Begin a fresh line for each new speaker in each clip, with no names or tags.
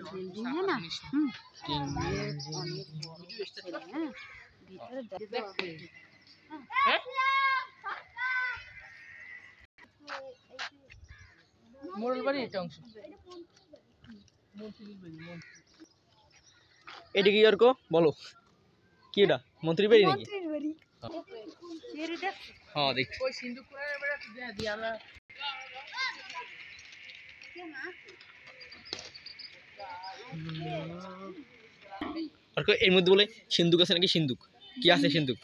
Building है ना
মোড়ল বাড়ি এটা অংশ
এটা কি আর কো বলো কি এটা মন্ত্রী বাড়ি নাকি হ্যাঁ দেখ
ওই সিন্ধুক কোণের বেড়া দিয়া দিয়া আমরা
আর কো এর মধ্যে বলে সিন্ধুক আছে নাকি সিন্ধুক কি আছে সিন্ধুক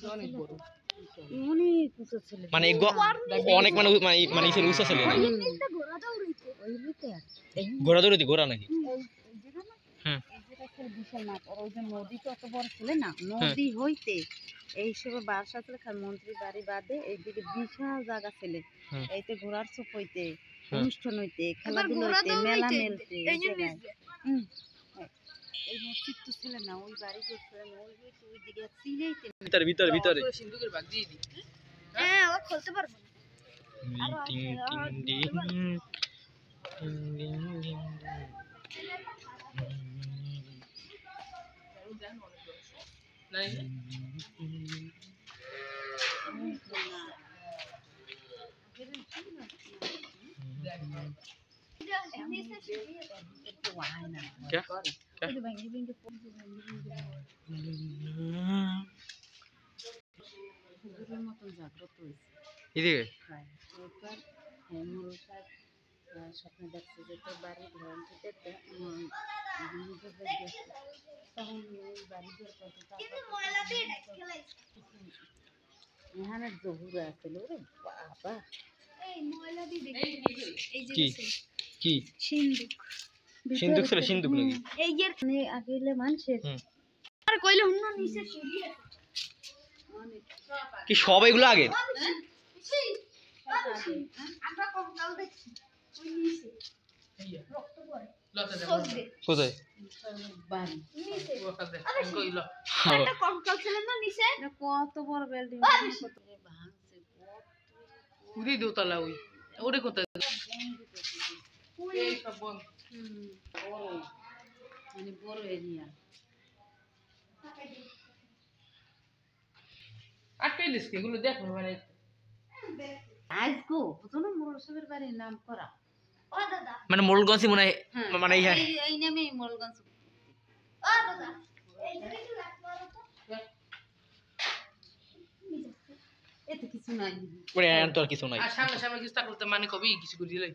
অনেক বড়
মানে অনেক মানে মানে ইসের উৎস ছিল ঘোড়া দৌড়াইতে ঘোড়া নাকি
বিশাল মাঠ আর ওই যে নদী তো অত বড় ছিল না নদী হইতে এই সব বাসা ছিল মন্ত্রী বাড়ি বাদে এইদিকে বিশাল জায়গা ছিল এইতে ঘোড়ার চোখ হইতে অনুষ্ঠান হইতে খেলাধুলা হইতে মেলা মেলতে এই মসজিদ তো ছিল না ওই বাড়ি করছিলেন ওই হইতে ওই দিকে চিনেইতে
ভিতরে ভিতরে ভিতরে
সিন্ধুকের ভাগ দিয়ে দি
হ্যাঁ ও খুলতে পারবো
क्या এদিকে
স্বপ্নে দেখছে যে তোর বাড়ি ধরন থেকে তখন ওই বাড়ি এখানে জহুরা আছে রে বাবা
কি কি
সিন্ধুক
সিন্ধুক ছিল সিন্ধুক নাকি
এই এর আগেলে মানুষের আর কইলে হুন্ন নিচে সিঁড়ি আছে
কি সব এগুলো আগে
আমরা কঙ্কাল দেখছি ওই নিচে রক্ত পড়ে
কোথায়
বাড়ি নিচে
ওখানে কইল
একটা কঙ্কাল ছিল না নিচে কত বড় বিল্ডিং কত ভাঙছে
পুরি দোতলা ওই ওরে কোথায় এই সব বন্ধ
মানে বড় এরিয়া
আটকাই দিস এগুলো দেখো মানে
আজগো বুঝনো মোরসবের বাড়ির নাম করা ও দাদা
মানে মোড়লগঞ্জই মনে হয় মানে
এই নামে মোরলগঞ্জ ও দাদা এই যে একটু রাখবো তো এত কিছু নাই
পরে তো আর কিছু নাই
আর সামনে সামনে কিছু থাকলে তো মানে কবি কিছু করে দিলাই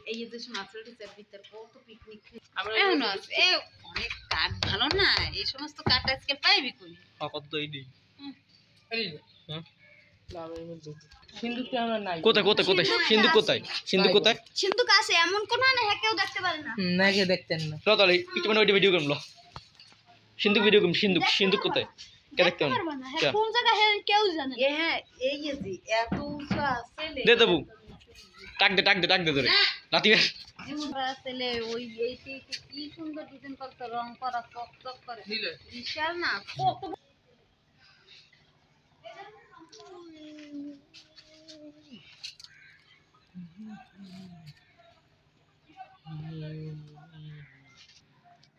এই যে মাছের ভিতর কত পিকনিক অনেক কাঠ ভালো না এই সমস্ত কাঠ আজকে পাইবি কই
কত এই নেই
সিন্ধুকটা আমরা নাই
কোথায় কোথায় কোথায় সিন্ধুক কোথায় সিন্ধুক কোথায়
সিন্ধুক আছে এমন কোন না কেউ দেখতে পারে না
না কে দেখতেন না
লো তাহলে একটু মানে ওইটা ভিডিও করুন লো সিন্ধুক ভিডিও করুন সিন্ধুক সিন্ধুক কোথায় কে দেখতে পারেন
কোন জায়গা কেউ জানে হ্যাঁ এই যে এত উঁচু আছে
দে দেবু টাক দে ধরে লাতি
ছেলে ওই এইটি কি সুন্দর ডিজাইন করতে রং করা চকচক করে বিশাল না কত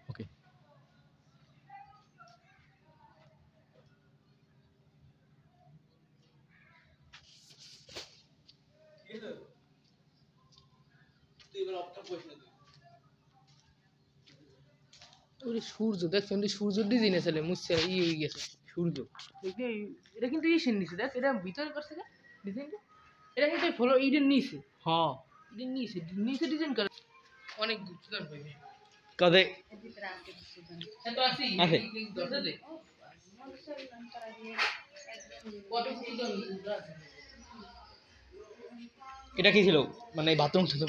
ওকে
ওই সূর্য দেখছেন সূর্য ডিজাইন আছে মুছে হয়ে গেছে সূর্য এটা কিন্তু এই নিচে দেখ এটা ভিতরে করছে না ডিজাইনটা এটা কিন্তু ফলো এইটার নিচে
হ্যাঁ
এটার নিচে ডিজাইন করে অনেক গুচ্ছদান পাইবে
কাদে
এত আসি
আছে
দরজা দে কত গুচ্ছদান আছে
এটা কি ছিল মানে বাথরুম ছিল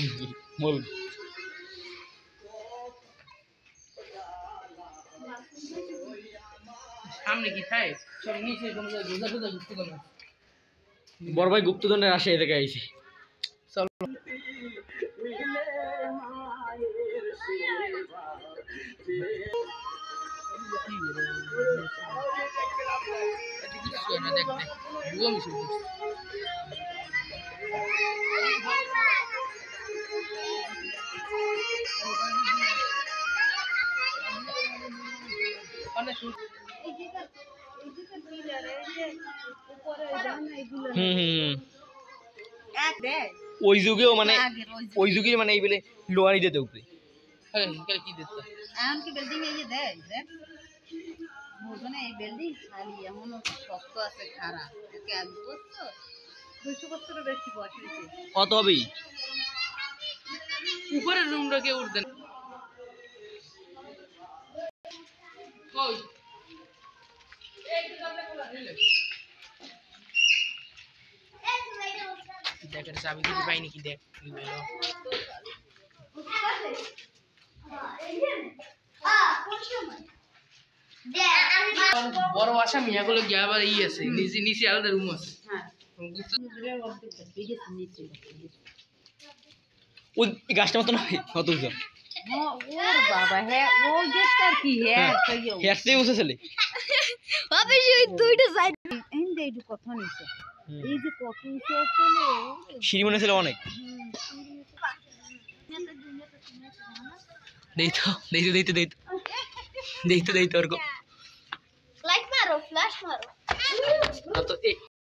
মল
সামনে কি খায় সব নিচে কোন রোজা রোজা গুপ্তধন
বড় ভাই গুপ্তধনের আসে এদিকে আইছে
চলো দেখ দেখ ভুয়া মিছিল করছে।
হুম হুম হুম।
এক দেখ
ওই যুগেও মানে
আগের ওই
ওই যুগে মানে এই বলে লোহারি দিতে উপরে
হ্যাঁ কি দেখতে
এমনকি বিল্ডিং এই যে দেখ দেখ বুঝনে এই বিল্ডিং খালি এমন শক্ত আছে খারাপ একে 1 বছর 200 বছরের বেশি বয়স হয়েছে
কত হবেই
উপরের রুমটা কে উঠতেন কই দেখ এটা চাবি দিতে পাইনি কি দেখ কি হলো বড় আশা মিয়াগুলো গিয়ে আবার ই আছে নিচে নিচে আলাদা রুম আছে
হ্যাঁ
ওই গাছটা মতো নয় কত উঁচু
ওর বাবা হ্যাঁ ওই গেটটার কি হ্যাঁ তাইও
হেয়ার থেকে উঁচু ছেলে
হবে সেই দুইটা সাইড এন্ড এই যে কথা নিছে এই যে কত উঁচু আসলে
সিঁড়ি মনে ছিল অনেক দেই তো আর
ফ্ল্যাশ মারো
তো